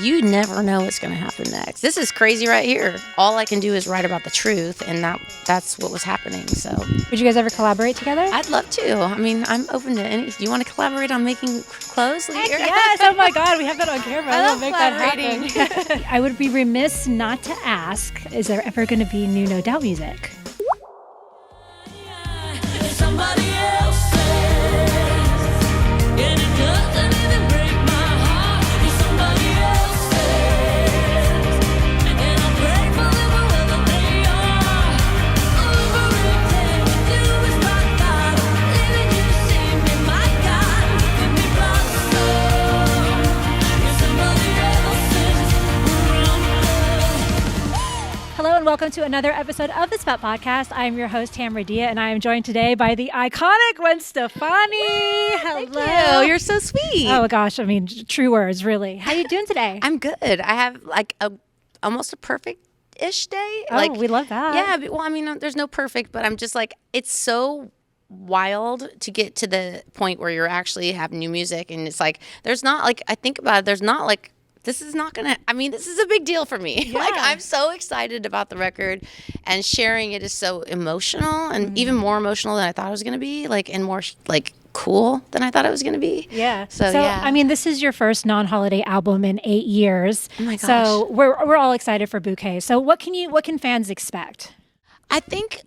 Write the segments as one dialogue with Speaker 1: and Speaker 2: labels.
Speaker 1: you never know what's going to happen next. This is crazy right here. All I can do is write about the truth, and that's what was happening. So,
Speaker 2: would you guys ever collaborate together?
Speaker 1: I'd love to. I mean, I'm open to any. Do you want to collaborate on making clothes later?
Speaker 2: Yes. Oh my God, we have that on camera.
Speaker 1: I love
Speaker 2: make that happen. I would be remiss not to ask: is there ever going to be new No Doubt music?
Speaker 3: Somebody else says, and it doesn't even break my heart. Somebody else says, and I pray for them wherever they are. Everything we do is my God. Living you see me, my God, give me blossom. And somebody else says,
Speaker 2: Hello and welcome to another episode of the Spout Podcast. I am your host, Tamara Dhia, and I am joined today by the iconic Gwen Stefani. Hello.
Speaker 1: Thank you. You're so sweet.
Speaker 2: Oh gosh, I mean, true words, really. How you doing today?
Speaker 1: I'm good. I have like almost a perfect-ish day.
Speaker 2: Oh, we love that.
Speaker 1: Yeah. Well, I mean, there's no perfect, but I'm just like, it's so wild to get to the point where you're actually having new music, and it's like, there's not like, I think about it, there's not like, this is a big deal for me.
Speaker 2: Yeah.
Speaker 1: Like, I'm so excited about the record, and sharing it is so emotional, and even more emotional than I thought it was going to be, like, and more like cool than I thought it was going to be.
Speaker 2: Yeah.
Speaker 1: So yeah.
Speaker 2: I mean, this is your first non-holiday album in 8 years.
Speaker 1: Oh my gosh.
Speaker 2: So we're all excited for Bouquet. So what can fans expect?
Speaker 1: I think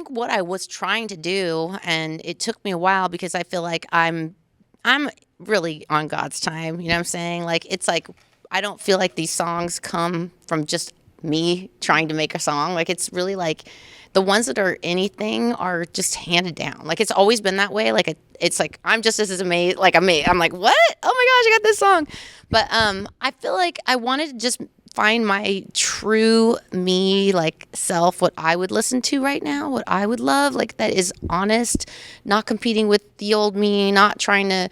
Speaker 1: what I was trying to do, and it took me a while because I feel like I'm really on God's time. You know what I'm saying? Like, it's like, I don't feel like these songs come from just me trying to make a song. Like, it's really like the ones that are anything are just handed down. Like, it's always been that way. Like, it's like, I'm just as amazed. Like, I'm like, what? Oh my gosh, I got this song. But I feel like I wanted to just find my true me, like, self, what I would listen to right now, what I would love, like, that is honest, not competing with the old me, not trying to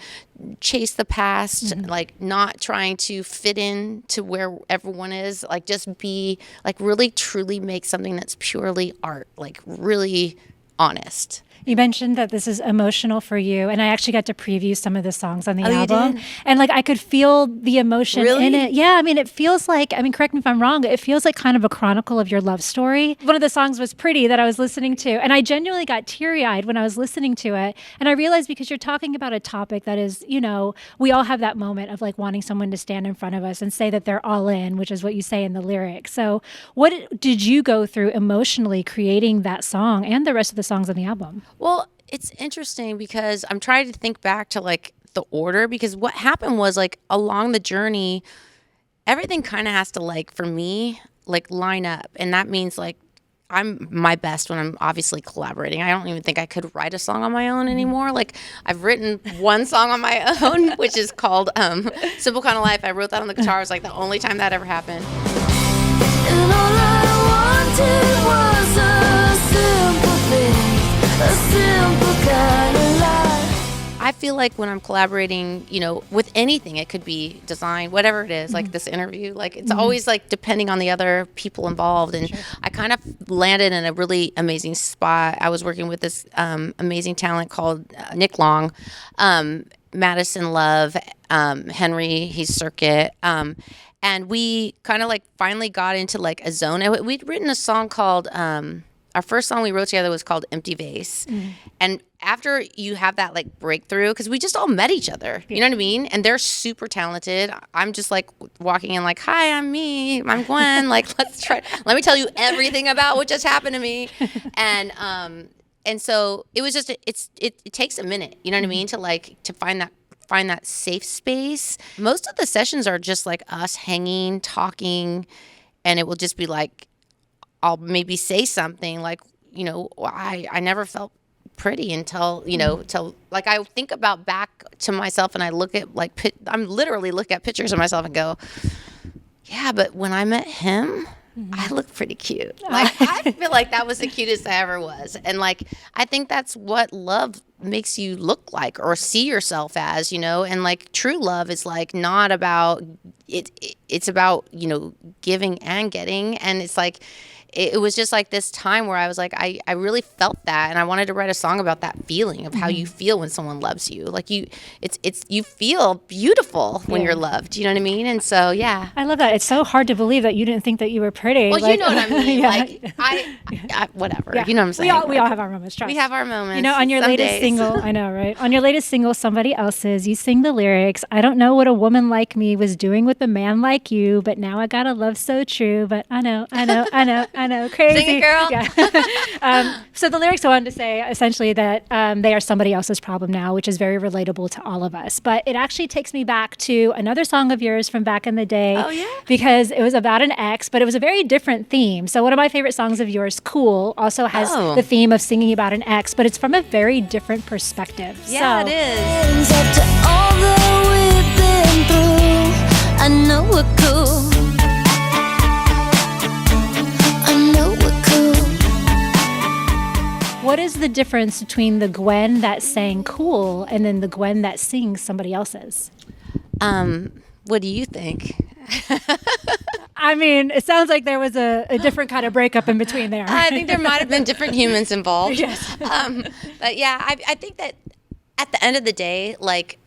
Speaker 1: chase the past, like, not trying to fit in to where everyone is, like, just be, like, really truly make something that's purely art, like, really honest.
Speaker 2: You mentioned that this is emotional for you, and I actually got to preview some of the songs on the album.
Speaker 1: You did?
Speaker 2: And like, I could feel the emotion
Speaker 1: Really?
Speaker 2: in it. Yeah, I mean, it feels like, I mean, correct me if I'm wrong, it feels like kind of a chronicle of your love story. One of the songs was Pretty that I was listening to, and I genuinely got teary-eyed when I was listening to it. And I realized, because you're talking about a topic that is, you know, we all have that moment of like wanting someone to stand in front of us and say that they're all in, which is what you say in the lyrics. So what did you go through emotionally creating that song and the rest of the songs on the album?
Speaker 1: Well, it's interesting because I'm trying to think back to like the order, because what happened was, like, along the journey, everything kind of has to, like, for me, like, line up. And that means, like, I'm my best when I'm obviously collaborating. I don't even think I could write a song on my own anymore. Like, I've written one song on my own, which is called Simple Kind of Life. I wrote that on the guitar. It was like the only time that ever happened.
Speaker 3: and all I wanted was a simple thing, a simple kind of life.
Speaker 1: I feel like when I'm collaborating, you know, with anything, it could be design, whatever it is, like this interview, like, it's always like depending on the other people involved. And I kind of landed in a really amazing spot. I was working with this amazing talent called Nick Long, Madison Love, Henry, he's Circuit. And we kind of like finally got into like a zone. And we'd written a song called, our first song we wrote together was called Empty Vase. And after you have that like breakthrough, because we just all met each other, you know what I mean? And they're super talented. I'm just like walking in like, hi, I'm me, I'm Gwen. Like, let me tell you everything about what just happened to me. And so it was just, it takes a minute, you know what I mean? To find that safe space. Most of the sessions are just like us hanging, talking, and it will just be like, I'll maybe say something like, you know, I never felt pretty until, you know, till like I think about back to myself and I look at like, I'm literally look at pictures of myself and go, yeah, but when I met him, I look pretty cute. Like, I feel like that was the cutest I ever was. And like, I think that's what love makes you look like or see yourself as, you know, and like true love is like not about it. It's about, you know, giving and getting. And it's like, it was just like this time where I was like, I really felt that, and I wanted to write a song about that feeling of how you feel when someone loves you. Like you feel beautiful when you're loved. You know what I mean? And so, yeah.
Speaker 2: I love that. It's so hard to believe that you didn't think that you were pretty.
Speaker 1: Well, you know what I mean.
Speaker 2: Yeah.
Speaker 1: Like I whatever.
Speaker 2: Yeah.
Speaker 1: You know what I'm saying?
Speaker 2: We all have our moments. Trust.
Speaker 1: We have our moments.
Speaker 2: You know, on your
Speaker 1: some
Speaker 2: latest
Speaker 1: days.
Speaker 2: single, I know, right? On your latest single, Somebody Else's, you sing the lyrics. I don't know what a woman like me was doing with a man like you, but now I got a love so true. But I know, crazy.
Speaker 1: Sing it, girl.
Speaker 2: Yeah. So the lyrics go on to say essentially that they are somebody else's problem now, which is very relatable to all of us. But it actually takes me back to another song of yours from back in the day.
Speaker 1: Oh, yeah?
Speaker 2: Because it was about an ex, but it was a very different theme. So one of my favorite songs of yours, Cool, also has the theme of singing about an ex, but it's from a very different perspective.
Speaker 1: Yeah,
Speaker 2: so,
Speaker 1: it is.
Speaker 3: Up to all that we've been through, I know we're cool. I know we're cool.
Speaker 2: What is the difference between the Gwen that sang Cool and then the Gwen that sings somebody else's?
Speaker 1: What do you think?
Speaker 2: I mean, it sounds like there was a different kind of breakup in between there.
Speaker 1: I think there might have been different humans involved.
Speaker 2: Yes.
Speaker 1: But yeah, I think that at the end of the day, like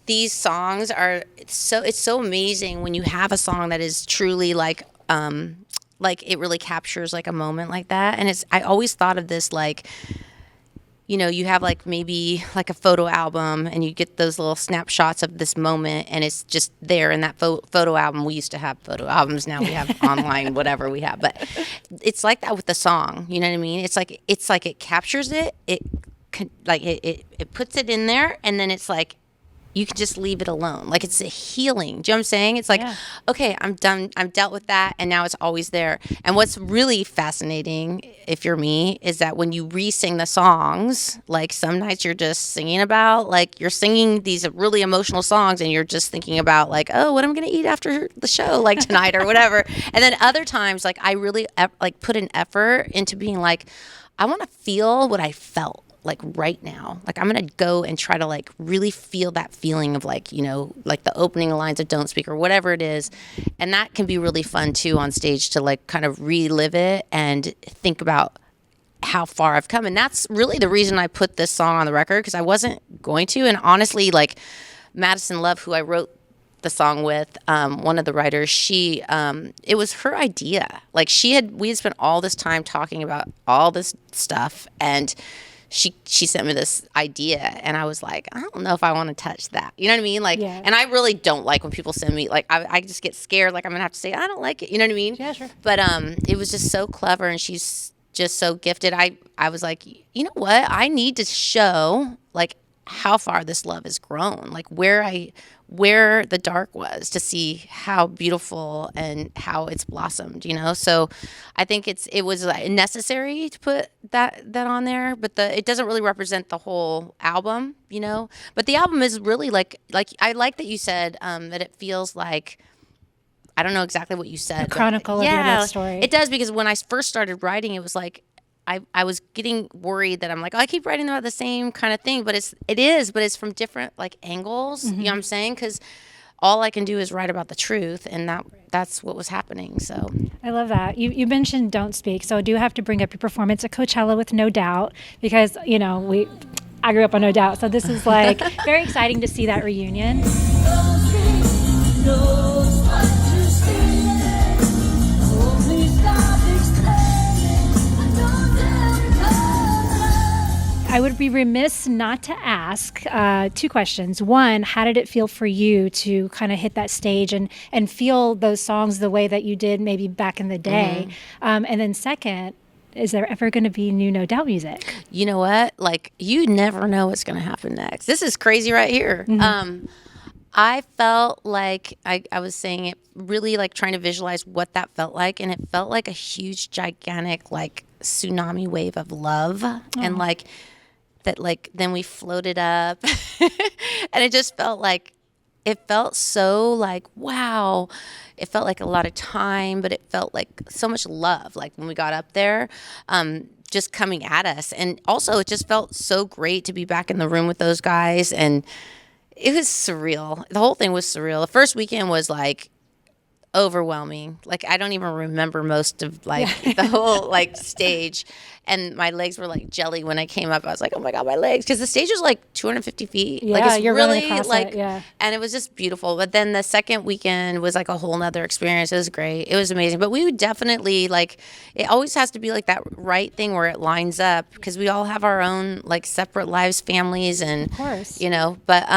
Speaker 1: these songs are it's so amazing when you have a song that is truly like it really captures like a moment like that. And I always thought of this like, you know, you have like maybe like a photo album and you get those little snapshots of this moment and it's just there in that photo album. We used to have photo albums. Now we have online, whatever we have. But it's like that with the song. You know what I mean? It's like it captures it. It puts it in there and then it's like, you can just leave it alone. Like it's a healing. Do you know what I'm saying? It's like, okay, I'm done. I'm dealt with that. And now it's always there. And what's really fascinating, if you're me, is that when you re-sing the songs, like some nights you're just singing about, like you're singing these really emotional songs and you're just thinking about like, oh, what am I going to eat after the show, like tonight or whatever. And then other times, like I really like put an effort into being like, I want to feel what I felt. Like right now, like I'm gonna go and try to like really feel that feeling of like, you know, like the opening lines of Don't Speak or whatever it is. And that can be really fun too on stage to like kind of relive it and think about how far I've come. And that's really the reason I put this song on the record, because I wasn't going to. And honestly, like Madison Love, who I wrote the song with, one of the writers, she it was her idea. Like we had spent all this time talking about all this stuff, and she sent me this idea and I was like, I don't know if I want to touch that. You know what I mean? Like, and I really don't like when people send me, like, I just get scared. Like I'm going to have to say, I don't like it. You know what I mean?
Speaker 2: Yeah, sure.
Speaker 1: But it was just so clever and she's just so gifted. I was like, you know what? I need to show like how far this love has grown, like where the dark was, to see how beautiful and how it's blossomed, you know? So I think it was necessary to put that on there, but it doesn't really represent the whole album, you know? But the album is really like I like that you said that it feels like, I don't know exactly what you said.
Speaker 2: A chronicle of your love story.
Speaker 1: It does, because when I first started writing, it was like, I was getting worried that I'm like, oh, I keep writing about the same kind of thing, but it's from different like angles. You know what I'm saying? Because all I can do is write about the truth, and that's what was happening. So
Speaker 2: I love that. You mentioned Don't Speak, so I do have to bring up your performance at Coachella with No Doubt, because you know I grew up on No Doubt, so this is like very exciting to see that reunion. I would be remiss not to ask two questions. One, how did it feel for you to kind of hit that stage and feel those songs the way that you did maybe back in the day? And then second, is there ever going to be new No Doubt music?
Speaker 1: You know what? Like, you never know what's going to happen next. This is crazy right here. I felt like I was saying it, really like trying to visualize what that felt like. And it felt like a huge, gigantic, like tsunami wave of love. And like that, like then we floated up and it just felt like, it felt so like, wow. It felt like a lot of time, but it felt like so much love. Like when we got up there, just coming at us. And also it just felt so great to be back in the room with those guys. And it was surreal. The whole thing was surreal. The first weekend was like, overwhelming. Like I don't even remember most of like the whole like stage. And my legs were like jelly when I came up. I was like, oh my God, my legs. Because the stage was like 250 feet.
Speaker 2: Yeah,
Speaker 1: like, it's
Speaker 2: you're
Speaker 1: really
Speaker 2: running across
Speaker 1: like,
Speaker 2: it, yeah.
Speaker 1: And it was just beautiful. But then the second weekend was like a whole nother experience. It was great. It was amazing. But we would definitely like, it always has to be like that right thing where it lines up because we all have our own like separate lives, families, and,
Speaker 2: Of course.
Speaker 1: you know, but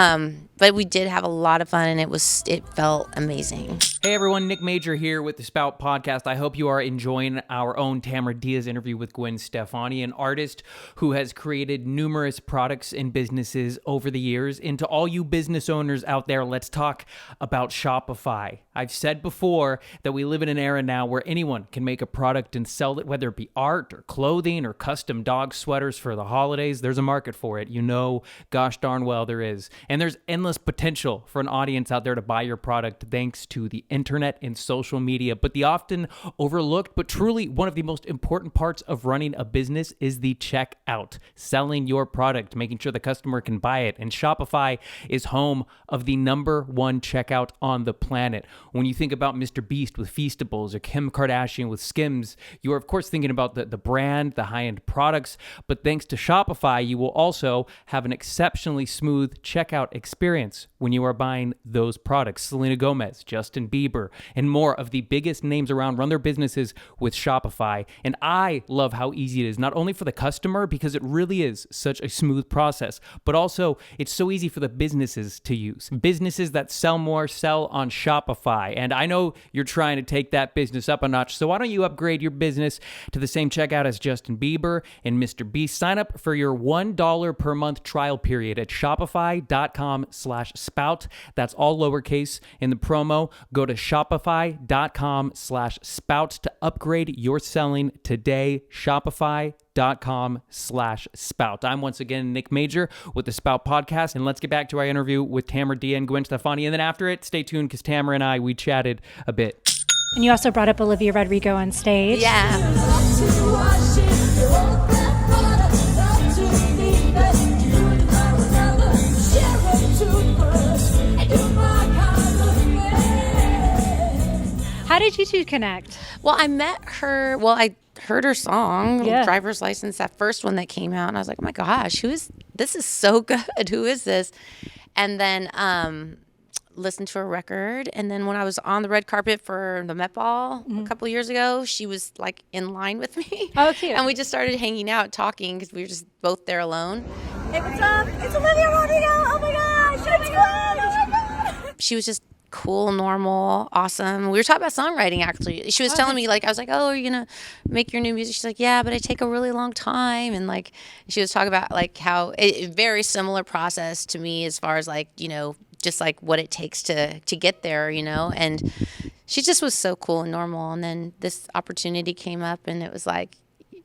Speaker 1: we did have a lot of fun and it felt amazing.
Speaker 4: Hey everyone, Nick Major here with the Spout Podcast. I hope you are enjoying our own Tamara Dhia's interview with Gwen Stefani, an artist who has created numerous products and businesses over the years. And to all you business owners out there, let's talk about Shopify. I've said before that we live in an era now where anyone can make a product and sell it, whether it be art or clothing or custom dog sweaters for the holidays. There's a market for it. You know, gosh darn well there is. And there's endless potential for an audience out there to buy your product thanks to the internet and social media. But the often overlooked, but truly one of the most important parts of running a business is the checkout, selling your product, making sure the customer can buy it. And Shopify is home of the #1 checkout on the planet. When you think about Mr. Beast with Feastables or Kim Kardashian with Skims, you are of course thinking about the brand, the high-end products, but thanks to Shopify, you will also have an exceptionally smooth checkout experience when you are buying those products. Selena Gomez, Justin Bieber, and more of the biggest names around run their businesses with Shopify. And I love how easy it is, not only for the customer, because it really is such a smooth process, but also it's so easy for the businesses to use. Businesses that sell more sell on Shopify. And I know you're trying to take that business up a notch, so why don't you upgrade your business to the same checkout as Justin Bieber and Mr. Beast? Sign up for your $1 per month trial period at shopify.com/spout. That's all lowercase in the promo. Go to shopify.com/spout to upgrade your selling today. Shopify.com/spout. I'm once again Nick Major with the Spout Podcast, and let's get back to our interview with Tamara Dhia and Gwen Stefani. And then after it, stay tuned because Tamara and I, we chatted a bit.
Speaker 2: And you also brought up Olivia Rodrigo on stage.
Speaker 1: Yeah.
Speaker 2: How did you two connect?
Speaker 1: Well, I met her. Well, I heard her song,
Speaker 2: Yeah.
Speaker 1: Driver's License, that first one that came out. And I was like, oh my gosh, this is so good. Who is this? And then listened to her record. And then when I was on the red carpet for the Met Ball a couple years ago, she was like in line with me.
Speaker 2: Oh, cute.
Speaker 1: And we just started hanging out, talking because we were just both there alone.
Speaker 5: Hey, what's up? It's Olivia Rodrigo. Oh my gosh. It's Gwen. Oh my God.
Speaker 1: She was just cool, normal, awesome. We were talking about songwriting actually. She was telling me like, I was like, oh, are you gonna make your new music? She's like, yeah, but I take a really long time. And like, she was talking about like how very similar process to me as far as like, you know, just like what it takes to get there, you know. And she just was so cool and normal. And then this opportunity came up and it was like,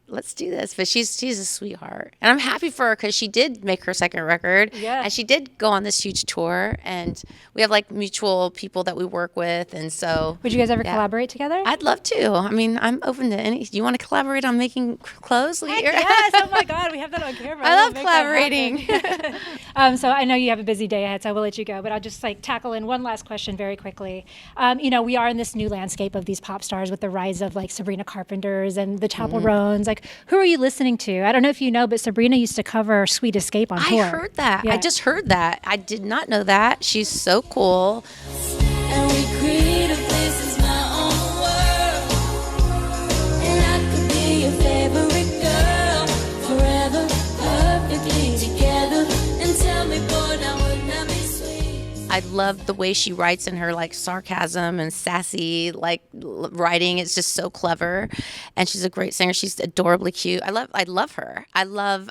Speaker 1: let's do this. But she's a sweetheart. And I'm happy for her because she did make her second record.
Speaker 2: Yeah.
Speaker 1: And she did go on this huge tour. And we have like mutual people that we work with. And so.
Speaker 2: Would you guys ever
Speaker 1: Yeah.
Speaker 2: collaborate together?
Speaker 1: I'd love to. I mean, I'm open to any. You want to collaborate on making clothes?
Speaker 2: Yes. Oh my God, we have that on camera.
Speaker 1: I love
Speaker 2: We'll make that
Speaker 1: collaborating.
Speaker 2: happen. So I know you have a busy day ahead, so I will let you go. But I'll just like tackle in one last question very quickly. You know, we are in this new landscape of these pop stars with the rise of like Sabrina Carpenters and the Chaperones. Like, who are you listening to? I don't know if you know, but Sabrina used to cover Sweet Escape on tour.
Speaker 1: I heard that.
Speaker 2: Yeah.
Speaker 1: I just heard that. I did not know that. She's so cool.
Speaker 3: And we create a place that's my own world. And I could be your favorite girl forever, perfectly together. And tell me, boy, now wouldn't that be sweet?
Speaker 1: I love the way she writes in her like sarcasm and sassy like writing. It's just so clever, and she's a great singer. She's adorably cute. I love her. I love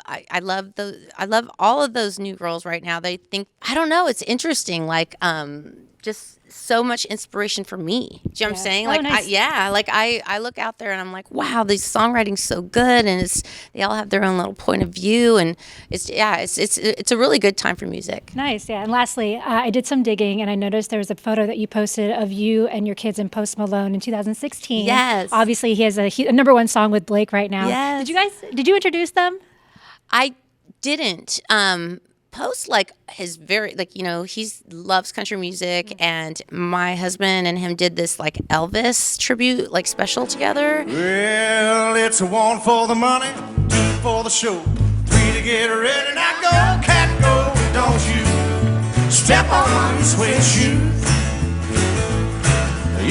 Speaker 1: all of those new girls right now. They think, I don't know. It's interesting. Like just so much inspiration for me. Do you know what I'm saying?
Speaker 2: Oh,
Speaker 1: Like
Speaker 2: nice.
Speaker 1: I look out there and I'm like, wow, this songwriting's so good, and they all have their own little point of view, and it's a really good time for music.
Speaker 2: Nice, yeah. And lastly, I did some digging and I noticed there was a photo that you posted of you and your kids in Post Malone in 2016.
Speaker 1: Yes.
Speaker 2: Obviously, he has a #1 song with Blake right now.
Speaker 1: Yes.
Speaker 2: Did you introduce them?
Speaker 1: I didn't. Post like his very like he loves country music, and my husband and him did this like Elvis tribute like special together.
Speaker 6: Well, it's a one for the money, two for the show, three to get ready. Now go, cat, go, don't you step on my suede shoes.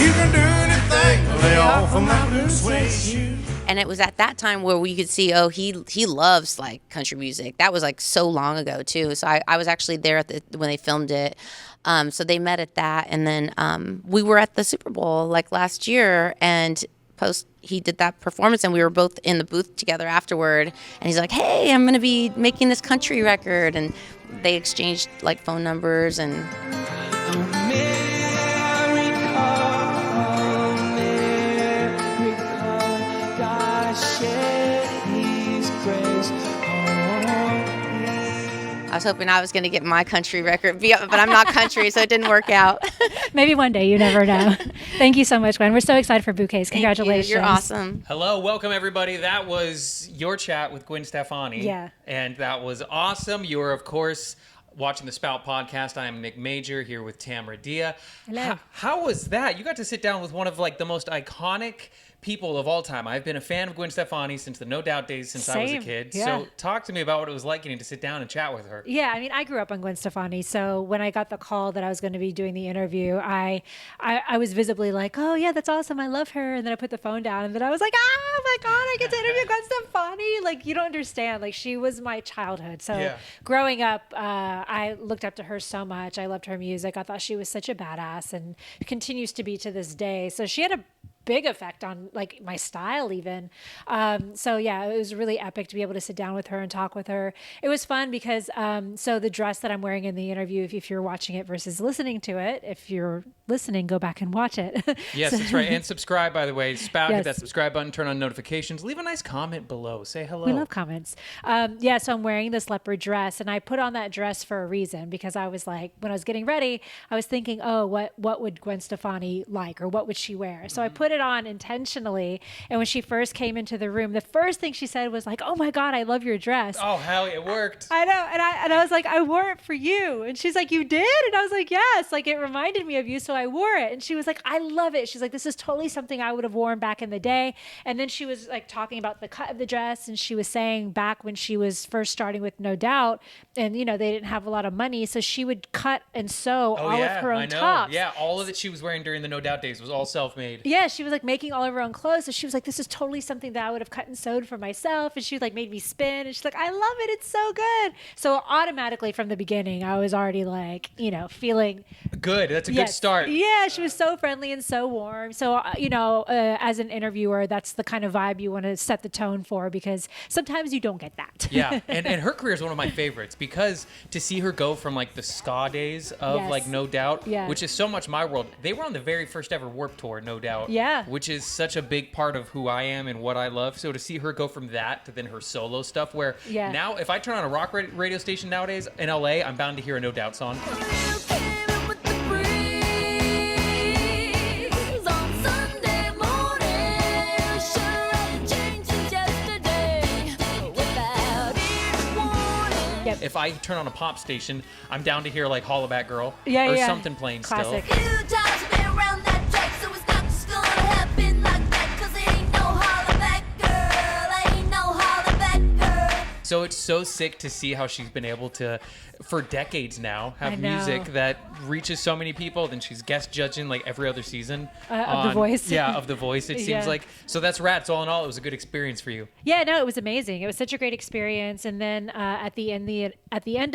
Speaker 6: You can do anything, lay off of my blue suede shoes.
Speaker 1: And it was at that time where we could see, he loves like country music. That was like so long ago too. So I was actually there when they filmed it. So they met at that, and then we were at the Super Bowl like last year, and Post he did that performance, and we were both in the booth together afterward. And he's like, "Hey, I'm gonna be making this country record," and they exchanged like phone numbers and. I was hoping I was going to get my country record, but I'm not country, so it didn't work out.
Speaker 2: Maybe one day, you never know. Thank you so much, Gwen. We're so excited for Bouquets. Congratulations.
Speaker 1: You're awesome.
Speaker 4: Hello, welcome everybody. That was your chat with Gwen Stefani.
Speaker 2: Yeah.
Speaker 4: And that was awesome. You are, of course, watching the Spout Podcast. I am Nick Major here with Tamara Dhia.
Speaker 2: Hello.
Speaker 4: How was that? You got to sit down with one of like the most iconic people of all time. I've been a fan of Gwen Stefani since the No Doubt days since I was a
Speaker 2: Same,
Speaker 4: kid.
Speaker 2: yeah.
Speaker 4: So talk to me about what it was like getting to sit down and chat with her.
Speaker 2: Yeah, I mean, I grew up on Gwen Stefani, so when I got the call that I was going to be doing the interview, I was visibly like, oh yeah, that's awesome, I love her, and then I put the phone down, and then I was like, oh my god, I get to interview Gwen Stefani. Like, you don't understand, like, she was my childhood. So
Speaker 4: Yeah.
Speaker 2: growing up, I looked up to her so much. I loved her music. I thought she was such a badass, and continues to be to this day. So she had a big effect on like my style even. So yeah, it was really epic to be able to sit down with her and talk with her. It was fun because so the dress that I'm wearing in the interview, if you're watching it versus listening to it, if you're listening, go back and watch it.
Speaker 4: Yes, that's right. And subscribe, by the way. Spout, hit
Speaker 2: Yes.
Speaker 4: that subscribe button, turn on notifications. Leave a nice comment below. Say hello.
Speaker 2: We love comments. Yeah, so I'm wearing this leopard dress, and I put on that dress for a reason, because I was like, when I was getting ready, I was thinking, oh, what would Gwen Stefani like, or what would she wear? So I put it on intentionally, and when she first came into the room, the first thing she said was like, oh my God, I love your dress.
Speaker 4: Oh, hell, it worked.
Speaker 2: I know, and I was like, I wore it for you, and she's like, you did? And I was like, yes, like it reminded me of you, so I wore it. And she was like, I love it. She's like, this is totally something I would have worn back in the day. And then she was like talking about the cut of the dress, and she was saying back when she was first starting with No Doubt, and they didn't have a lot of money, so she would cut and sew all of her own
Speaker 4: I know.
Speaker 2: tops.
Speaker 4: Yeah, all of it she was wearing during the No Doubt days was all self-made.
Speaker 2: Yeah, she was like making all of her own clothes. So she was like, this is totally something that I would have cut and sewed for myself. And she like made me spin. And she's like, I love it. It's so good. So automatically from the beginning, I was already like, feeling
Speaker 4: Good. That's a good
Speaker 2: Yes.
Speaker 4: start.
Speaker 2: Yeah, she was so friendly and so warm. So, as an interviewer, that's the kind of vibe you want to set the tone for, because sometimes you don't get that.
Speaker 4: Yeah, and her career is one of my favorites, because to see her go from like the ska days of
Speaker 2: Yes.
Speaker 4: like No Doubt,
Speaker 2: Yeah.
Speaker 4: which is so much my world. They were on the very first ever Warped Tour, No Doubt.
Speaker 2: Yeah.
Speaker 4: Which is such a big part of who I am and what I love. So to see her go from that to then her solo stuff, where
Speaker 2: Yeah.
Speaker 4: now if I turn on a rock radio station nowadays in LA, I'm bound to hear a No Doubt song. If I turn on a pop station, I'm down to hear like Hollaback Girl or something playing
Speaker 2: Classic.
Speaker 4: still. So it's so sick to see how she's been able to, for decades now,
Speaker 2: I
Speaker 4: have
Speaker 2: know.
Speaker 4: music that reaches so many people. Then she's guest judging like every other season
Speaker 2: Of The Voice.
Speaker 4: Yeah, of The Voice. It seems
Speaker 2: Yeah.
Speaker 4: like. So that's rats. All in all, it was a good experience for you.
Speaker 2: Yeah, no, it was amazing. It was such a great experience. And then at the end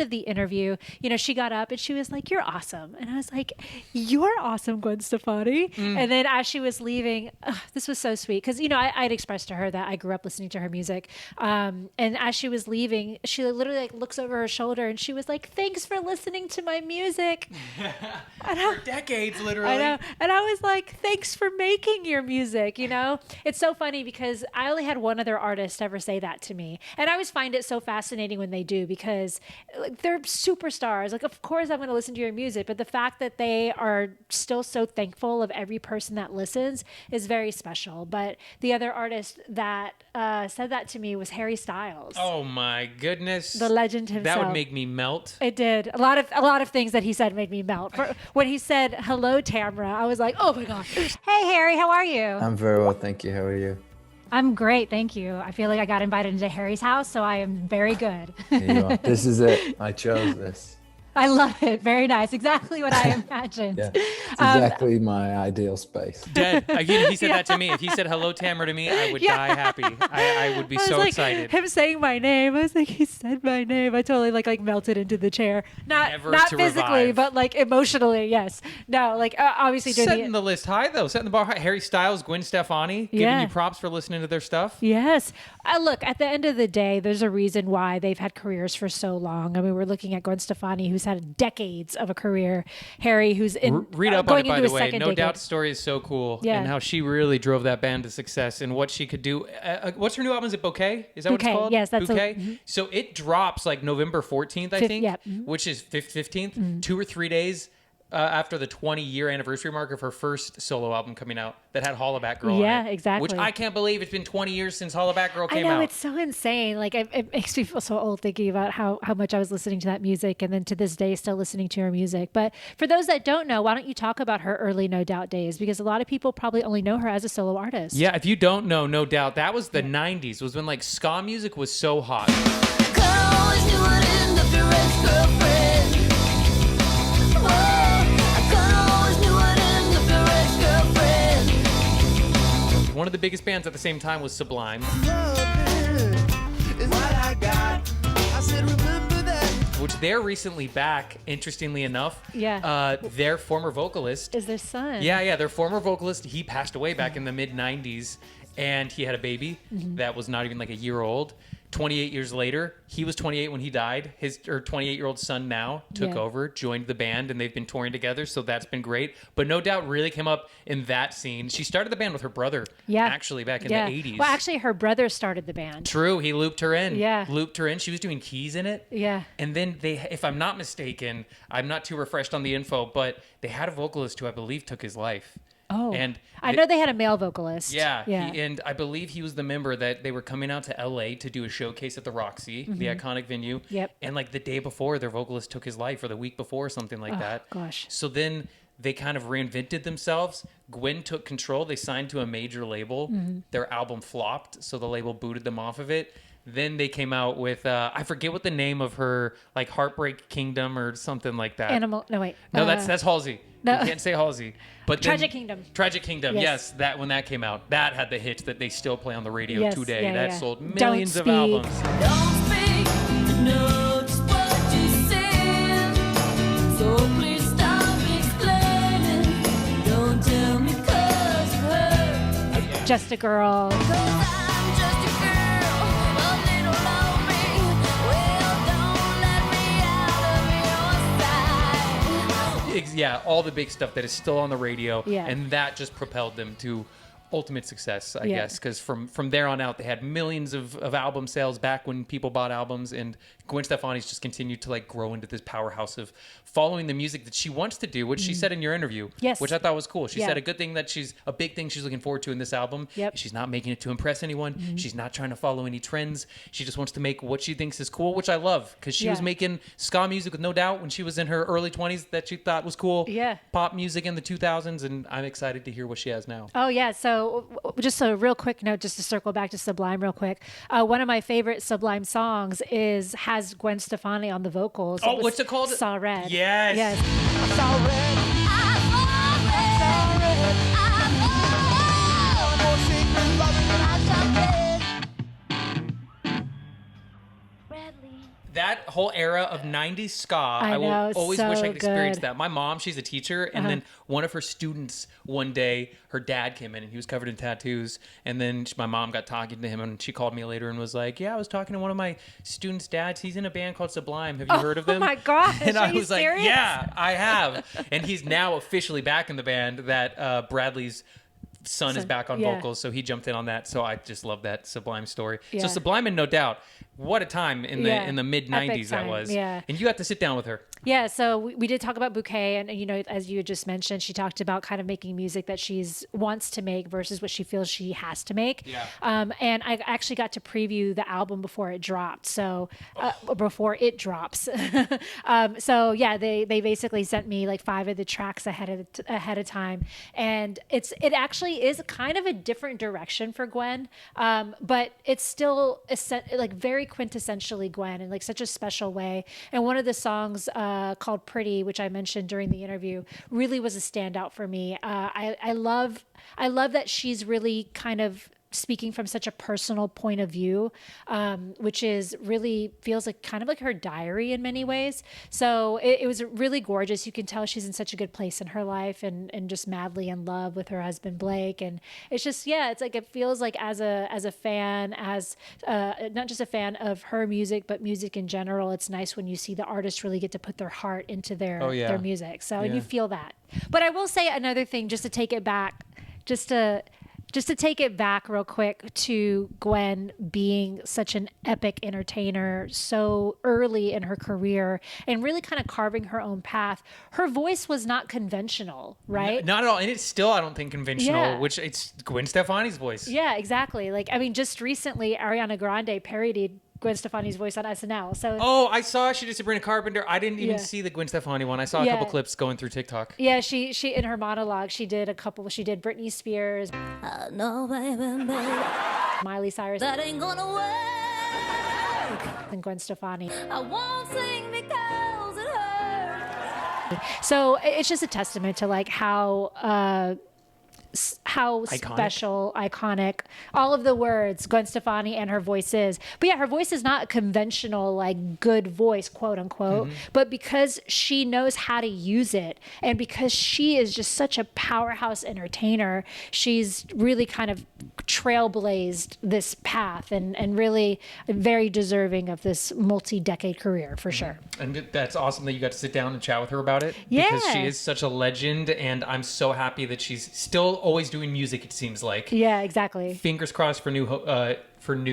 Speaker 2: of the interview, she got up and she was like, "You're awesome," and I was like, "You're awesome, Gwen Stefani." And then as she was leaving, this was so sweet, because I'd expressed to her that I grew up listening to her music, and as she was leaving, she literally like looks over her shoulder and she was like, "Thanks for listening to my music." And I,
Speaker 4: Decades, literally.
Speaker 2: I know. And I was like, thanks for making your music, It's so funny because I only had one other artist ever say that to me. And I always find it so fascinating when they do, because like, they're superstars. Like, of course I'm going to listen to your music, but the fact that they are still so thankful of every person that listens is very special. But the other artist that said that to me was Harry Styles.
Speaker 4: Oh my goodness.
Speaker 2: The legend himself.
Speaker 4: That would make me melt.
Speaker 2: It did. A lot of things that he said made me melt. When he said, "Hello, Tamara," I was like, "Oh my God." Hey, Harry, how are you?
Speaker 7: I'm very well, thank you. How are you?
Speaker 2: I'm great, thank you. I feel like I got invited into Harry's house, so I am very good.
Speaker 7: Here you are. This is it. I chose this.
Speaker 2: I love it. Very nice. Exactly what I imagined.
Speaker 7: Yeah, it's exactly my ideal space.
Speaker 4: Dead. Again, he said that to me. If he said hello, Tamara, to me, I would die happy. I would be so excited.
Speaker 2: Him saying my name. I was like, he said my name. I totally like melted into the chair. Not physically, but like emotionally. Yes. No, like obviously doing
Speaker 4: setting the list high though. Setting the bar high. Harry Styles, Gwen Stefani, giving you props for listening to their stuff.
Speaker 2: Yes. Look, at the end of the day, there's a reason why they've had careers for so long. I mean, we're looking at Gwen Stefani, who's had decades of a career. Harry, who's in
Speaker 4: read up
Speaker 2: going
Speaker 4: on it, by
Speaker 2: into
Speaker 4: the
Speaker 2: his
Speaker 4: way.
Speaker 2: second
Speaker 4: No
Speaker 2: decade.
Speaker 4: Doubt's story is so cool,
Speaker 2: Yeah.
Speaker 4: and how she really drove that band to success, and what she could do. What's her new album? Is it Bouquet? Is that
Speaker 2: Bouquet,
Speaker 4: what it's called?
Speaker 2: yes, that's
Speaker 4: Bouquet. So it drops like November 14th, I think,
Speaker 2: yeah.
Speaker 4: which is 15th, 2 or 3 days. After the 20-year anniversary mark of her first solo album coming out that had Hollaback Girl on it.
Speaker 2: Yeah, exactly.
Speaker 4: Which I can't believe it's been 20 years since Hollaback Girl came
Speaker 2: I know,
Speaker 4: out.
Speaker 2: it's so insane. Like, it makes me feel so old thinking about how much I was listening to that music, and then to this day still listening to her music. But for those that don't know, why don't you talk about her early No Doubt days? Because a lot of people probably only know her as a solo artist.
Speaker 4: Yeah, if you don't know, No Doubt, that was the 90s. Was when like ska music was so hot. One of the biggest bands at the same time was Sublime. Which they're recently back, interestingly enough.
Speaker 2: Yeah.
Speaker 4: Their former vocalist.
Speaker 2: Is their son.
Speaker 4: Yeah, their former vocalist, he passed away back in the mid-90s, and he had a baby that was not even like a year old. 28 years later, he was 28 when he died. His 28-year-old son now took over, joined the band, and they've been touring together, so that's been great. But No Doubt really came up in that scene. She started the band with her brother, actually, back in the 80s.
Speaker 2: Well, actually, her brother started the band.
Speaker 4: True, he looped her in.
Speaker 2: Yeah.
Speaker 4: Looped her in. She was doing keys in it.
Speaker 2: Yeah.
Speaker 4: And then they, if I'm not mistaken, I'm not too refreshed on the info, but they had a vocalist who I believe took his life.
Speaker 2: Oh,
Speaker 4: and
Speaker 2: I know they had a male vocalist.
Speaker 4: Yeah. And I believe he was the member that they were coming out to LA to do a showcase at the Roxy, the iconic venue.
Speaker 2: Yep.
Speaker 4: And like the day before, their vocalist took his life, or the week before, something like that.
Speaker 2: Gosh.
Speaker 4: So then they kind of reinvented themselves. Gwen took control. They signed to a major label. Their album flopped, so the label booted them off of it. Then they came out with, I forget what the name of her, like Heartbreak Kingdom or something like that.
Speaker 2: No,
Speaker 4: That's Halsey.
Speaker 2: no.
Speaker 4: You can't say Halsey. But
Speaker 2: Tragic Kingdom.
Speaker 4: Tragic Kingdom,
Speaker 2: Yes.
Speaker 4: yes. That when that came out, that had the hits that they still play on the radio
Speaker 2: Yes,
Speaker 4: today.
Speaker 2: yeah,
Speaker 4: That
Speaker 2: yeah.
Speaker 4: sold
Speaker 2: Don't
Speaker 4: millions of
Speaker 2: Speak.
Speaker 4: albums.
Speaker 3: Don't speak, know just what you said. So please stop explaining. Don't tell me 'cause you hurt.
Speaker 2: Just a Girl.
Speaker 3: 'Cause I'm just a girl, a little lonely. Well, don't let me out of your sight.
Speaker 4: Yeah, all the big stuff that is still on the radio.
Speaker 2: Yeah.
Speaker 4: And that just propelled them to ultimate success, I
Speaker 2: Yeah.
Speaker 4: guess, because from there on out, they had millions of album sales back when people bought albums, and Gwen Stefani's just continued to like grow into this powerhouse of following the music that she wants to do, which she said in your interview,
Speaker 2: Yes.
Speaker 4: which I thought was cool. She
Speaker 2: Yeah.
Speaker 4: said a good thing that a big thing she's looking forward to in this album.
Speaker 2: Yep.
Speaker 4: She's not making it to impress anyone. She's not trying to follow any trends. She just wants to make what she thinks is cool, which I love, because she was
Speaker 2: Yeah.
Speaker 4: making ska music with No Doubt when she was in her early 20s that she thought was cool.
Speaker 2: Yeah.
Speaker 4: Pop music in the 2000s, and I'm excited to hear what she has now.
Speaker 2: Oh, yeah. So just a real quick note, just to circle back to Sublime real quick. One of my favorite Sublime songs has Gwen Stefani on the vocals.
Speaker 4: Oh,
Speaker 2: was
Speaker 4: what's it called?
Speaker 2: Saw Red.
Speaker 4: Yes.
Speaker 2: Yes.
Speaker 3: I'm
Speaker 4: That whole era of 90s ska, I will
Speaker 2: know,
Speaker 4: always
Speaker 2: so
Speaker 4: wish I could experience
Speaker 2: good.
Speaker 4: that. My mom, she's a teacher, and then one of her students one day, her dad came in and he was covered in tattoos, and then my mom got talking to him, and she called me later and was like, yeah, I was talking to one of my students' dads. He's in a band called Sublime. Have you heard of them?
Speaker 2: my gosh,
Speaker 4: And
Speaker 2: are
Speaker 4: I
Speaker 2: you
Speaker 4: was like,
Speaker 2: serious?
Speaker 4: yeah, I have. And he's now officially back in the band that Bradley's son is back on
Speaker 2: yeah.
Speaker 4: vocals, so he jumped in on that. So I just love that Sublime story.
Speaker 2: Yeah.
Speaker 4: So Sublime and No Doubt, what a time in the
Speaker 2: Yeah.
Speaker 4: in the mid
Speaker 2: Epic
Speaker 4: '90s that
Speaker 2: time,
Speaker 4: was.
Speaker 2: yeah.
Speaker 4: And you got to sit down with her.
Speaker 2: Yeah, so we did talk about Bouquet, and as you had just mentioned, she talked about kind of making music that she's wants to make versus what she feels she has to make.
Speaker 4: Yeah.
Speaker 2: And I actually got to preview the album before it dropped. So before it drops. So yeah, they basically sent me like 5 of the tracks ahead of time, and it actually is kind of a different direction for Gwen, but it's still like very quintessentially Gwen in like such a special way. And one of the songs called Pretty, which I mentioned during the interview, really was a standout for me. I love that she's really kind of speaking from such a personal point of view, which is really feels like kind of like her diary in many ways. So it was really gorgeous. You can tell she's in such a good place in her life and just madly in love with her husband, Blake. And it's just, yeah, it's like, it feels like as a fan, not just a fan of her music, but music in general, it's nice when you see the artists really get to put their heart into their music. So, and you feel that. But I will say another thing, just to take it back, just to take it back real quick to Gwen being such an epic entertainer so early in her career and really kind of carving her own path. Her voice was not conventional, right?
Speaker 4: Not at all. And it's still, I don't think, conventional, which it's Gwen Stefani's voice.
Speaker 2: Yeah, exactly. Like, I mean, just recently, Ariana Grande parodied Gwen Stefani's voice on SNL. So
Speaker 4: I saw she did Sabrina Carpenter. I didn't even see the Gwen Stefani one. I saw a couple clips going through TikTok.
Speaker 2: Yeah, she in her monologue, she did Britney Spears,
Speaker 5: No, baby,
Speaker 2: Miley Cyrus,
Speaker 5: that ain't gonna work.
Speaker 2: and Gwen Stefani.
Speaker 5: I won't sing because it hurts.
Speaker 2: So it's just a testament to like how special, iconic, all of the words Gwen Stefani and her voice is. But yeah, her voice is not a conventional, like, good voice, quote unquote, but because she knows how to use it and because she is just such a powerhouse entertainer, she's really kind of trailblazed this path and really very deserving of this multi-decade career for sure.
Speaker 4: And that's awesome that you got to sit down and chat with her about it.
Speaker 2: Yeah.
Speaker 4: Because she is such a legend, and I'm so happy that she's still always doing music, it seems like.
Speaker 2: Yeah, exactly.
Speaker 4: Fingers crossed for new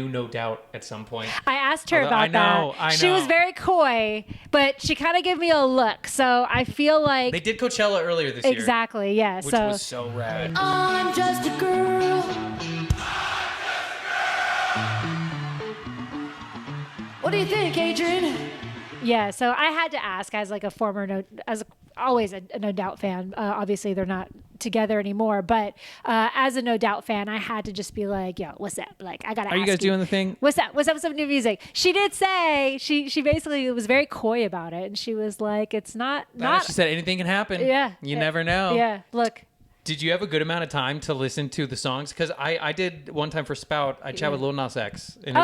Speaker 4: No Doubt at some point.
Speaker 2: I asked her about
Speaker 4: I know.
Speaker 2: She was very coy, but she kind of gave me a look. So I feel like
Speaker 4: They did Coachella earlier this year.
Speaker 2: Exactly, yeah.
Speaker 4: Which was so rad.
Speaker 5: I'm just a girl. What do you think, Adrian?
Speaker 2: Yeah, so I had to ask as like a former, always a No Doubt fan. Obviously, they're not together anymore, but as a No Doubt fan, I had to just be like, "Yo, what's up?" Like, I gotta.
Speaker 4: Are you guys doing the thing?
Speaker 2: What's up? What's up with some new music? She did say she basically was very coy about it, and she was like, "It's not."
Speaker 4: She said anything can happen.
Speaker 2: Yeah,
Speaker 4: you never know.
Speaker 2: Yeah, look.
Speaker 4: Did you have a good amount of time to listen to the songs? Because I did one time for Spout. I chatted with Lil Nas X. And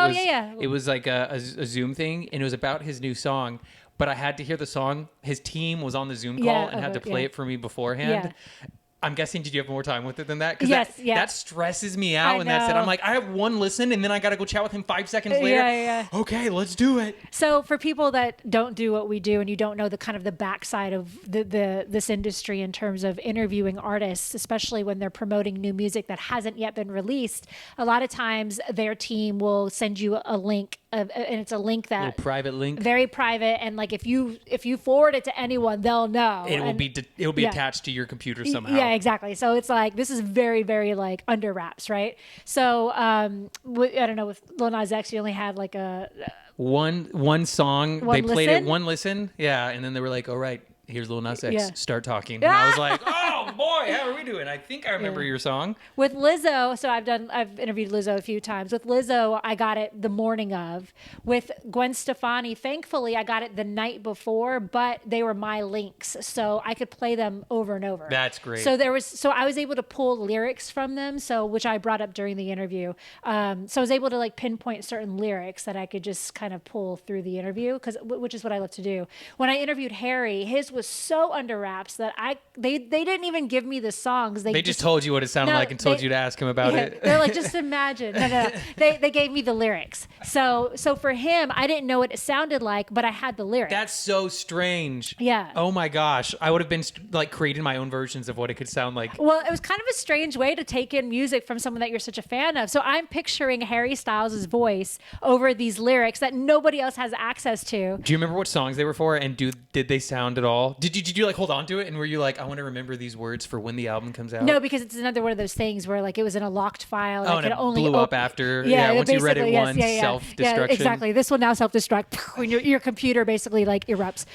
Speaker 4: it was like a Zoom thing, and it was about his new song. But I had to hear the song. His team was on the Zoom call and had to play it for me beforehand. Yeah. I'm guessing, did you have more time with it than that? Because that stresses me out when that's it. I'm like, I have one listen, and then I got to go chat with him 5 seconds later.
Speaker 2: Yeah.
Speaker 4: Okay, let's do it.
Speaker 2: So for people that don't do what we do, and you don't know the kind of the backside of this industry in terms of interviewing artists, especially when they're promoting new music that hasn't yet been released, a lot of times their team will send you a link. And it's a link that
Speaker 4: little private link,
Speaker 2: very private, and like if you forward it to anyone, they'll know.
Speaker 4: It will be attached to your computer somehow.
Speaker 2: Yeah, exactly. So it's like this is very, very like under wraps, right? So I don't know, with Lil Nas X, you only had like a
Speaker 4: one song. They played
Speaker 2: listen?
Speaker 4: it one listen, and then they were like, "All right, here's Lil Nas X. Start talking." And I was like, "Oh boy, how are we doing?" I think I remember your song.
Speaker 2: With Lizzo, so I've interviewed Lizzo a few times. With Lizzo, I got it the morning of. With Gwen Stefani, thankfully, I got it the night before, but they were my links, so I could play them over and over.
Speaker 4: That's great.
Speaker 2: So I was able to pull lyrics from them, which I brought up during the interview. So I was able to like pinpoint certain lyrics that I could just kind of pull through the interview, which is what I love to do. When I interviewed Harry, his was so under wraps that they didn't even give me the songs.
Speaker 4: They just told you what it sounded like and told you to ask him about it.
Speaker 2: They're like, just imagine. No. They gave me the lyrics. So for him, I didn't know what it sounded like, but I had the lyrics.
Speaker 4: That's so strange.
Speaker 2: Yeah.
Speaker 4: Oh my gosh. I would have been like creating my own versions of what it could sound like.
Speaker 2: Well, it was kind of a strange way to take in music from someone that you're such a fan of. So I'm picturing Harry Styles' voice over these lyrics that nobody else has access to.
Speaker 4: Do you remember what songs they were for, and did they sound at all? Did you like hold on to it, and were you like, I want to remember these words for when the album comes out?
Speaker 2: No, because it's another one of those things where like it was in a locked file.
Speaker 4: Oh, and it blew up after. Yeah, once you read it once, self-destruction.
Speaker 2: Yeah, exactly. This will now self-destruct when your computer basically like erupts.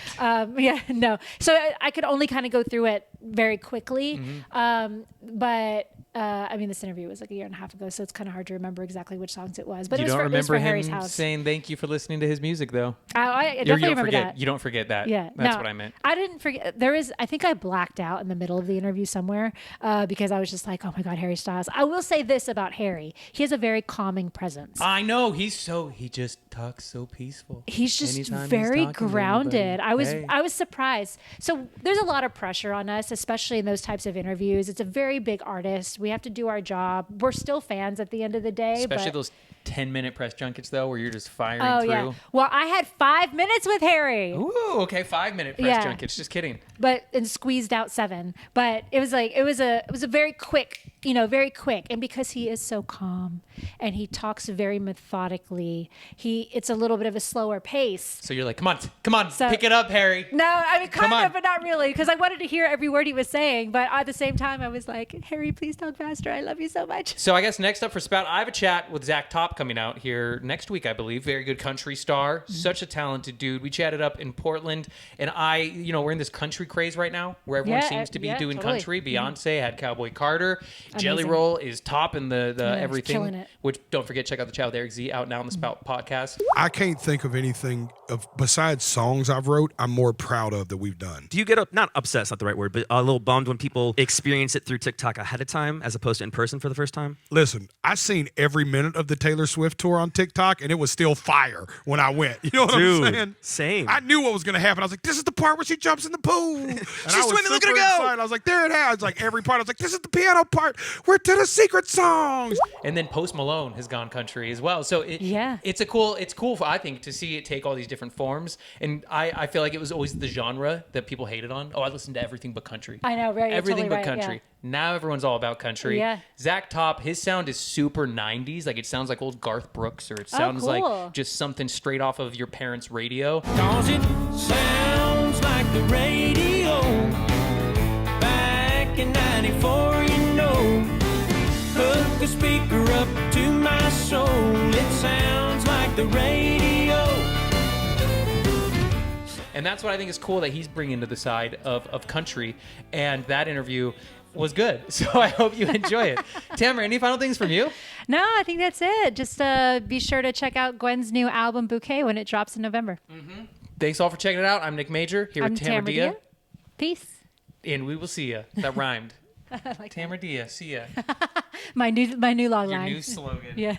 Speaker 2: No. So I could only kind of go through it very quickly. But I mean, this interview was like a year and a half ago, so it's kind of hard to remember exactly which songs it was. But
Speaker 4: you
Speaker 2: it was
Speaker 4: don't
Speaker 2: for,
Speaker 4: remember
Speaker 2: it was for Harry's
Speaker 4: him
Speaker 2: house.
Speaker 4: saying thank you for listening to his music, though.
Speaker 2: I definitely remember that.
Speaker 4: You don't forget that.
Speaker 2: Yeah,
Speaker 4: that's what I meant.
Speaker 2: I didn't forget. I think I blacked out in the middle of the interview somewhere because I was just like, oh my God, Harry Styles. I will say this about Harry: he has a very calming presence.
Speaker 4: I know he just talks so peaceful.
Speaker 2: He's just
Speaker 4: Anytime
Speaker 2: very
Speaker 4: he's talking to
Speaker 2: grounded.
Speaker 4: anybody.
Speaker 2: I was surprised. So there's a lot of pressure on us, especially in those types of interviews. It's a very big artist. We have to do our job. We're still fans at the end of the day.
Speaker 4: Especially those 10-minute press junkets, though, where you're just firing through.
Speaker 2: Yeah. Well, I had 5 minutes with Harry.
Speaker 4: Ooh, okay, 5-minute press junkets. Just kidding.
Speaker 2: And squeezed out 7. But it was a very quick, very quick. And because he is so calm and he talks very methodically, it's a little bit of a slower pace.
Speaker 4: So you're like, come on, pick it up, Harry.
Speaker 2: No, I mean, kind of, but not really, because I wanted to hear every word he was saying. But at the same time, I was like, Harry, please talk faster. I love you so much.
Speaker 4: So I guess next up for Spout, I have a chat with Zach Top coming out here next week, I believe. Very good country star. Such a talented dude. We chatted up in Portland, and we're in this country craze right now where everyone seems to be doing
Speaker 2: totally.
Speaker 4: country. Beyonce had Cowboy Carter. Jelly Roll is top in the everything.
Speaker 2: Killing it.
Speaker 4: Which, don't forget, check out the chat with Eric Z out now on the Spout Podcast.
Speaker 8: I can't think of anything besides songs I've wrote I'm more proud of that we've done.
Speaker 9: Do you get not upset, it's not the right word, but a little bummed when people experience it through TikTok ahead of time as opposed to in person for the first time?
Speaker 8: Listen, I seen every minute of the Taylor Swift tour on TikTok, and it was still fire when I went. You know what I'm saying?
Speaker 9: Same.
Speaker 8: I knew what was going to happen. I was like, this is the part where she jumps in the pool. And
Speaker 9: She's swimming, look at her go.
Speaker 8: Excited. I was like, there it is. Like every part. I was like, this is the piano part. We're to the secret songs.
Speaker 4: And then Post Malone has gone country as well. So it's cool, I think, to see it take all these different forms. And I feel like it was always the genre that people hated on. Oh, I listened to everything but country.
Speaker 2: I know, right?
Speaker 4: Everything
Speaker 2: totally
Speaker 4: but
Speaker 2: right,
Speaker 4: country.
Speaker 2: yeah.
Speaker 4: Now everyone's all about country.
Speaker 2: Yeah.
Speaker 4: Zach Top, his sound is super 90s. Like it sounds like old Garth Brooks, or it sounds
Speaker 2: cool.
Speaker 4: like just something straight off of your parents' radio.
Speaker 3: Cause it sounds like the radio back in 94, Hook the speaker up to my soul. It sounds like the radio.
Speaker 4: And that's what I think is cool that he's bringing to the side of country. And that interview was good. So I hope you enjoy it. Tamara, any final things from you?
Speaker 2: No, I think that's it. Just be sure to check out Gwen's new album, Bouquet, when it drops in November.
Speaker 4: Mm-hmm. Thanks all for checking it out. I'm Nick Major here with Tamara Dhia.
Speaker 2: Peace.
Speaker 4: And we will see ya. That rhymed. Tamara Dhia, see ya.
Speaker 2: My new log line.
Speaker 4: Your new slogan.
Speaker 2: Yeah.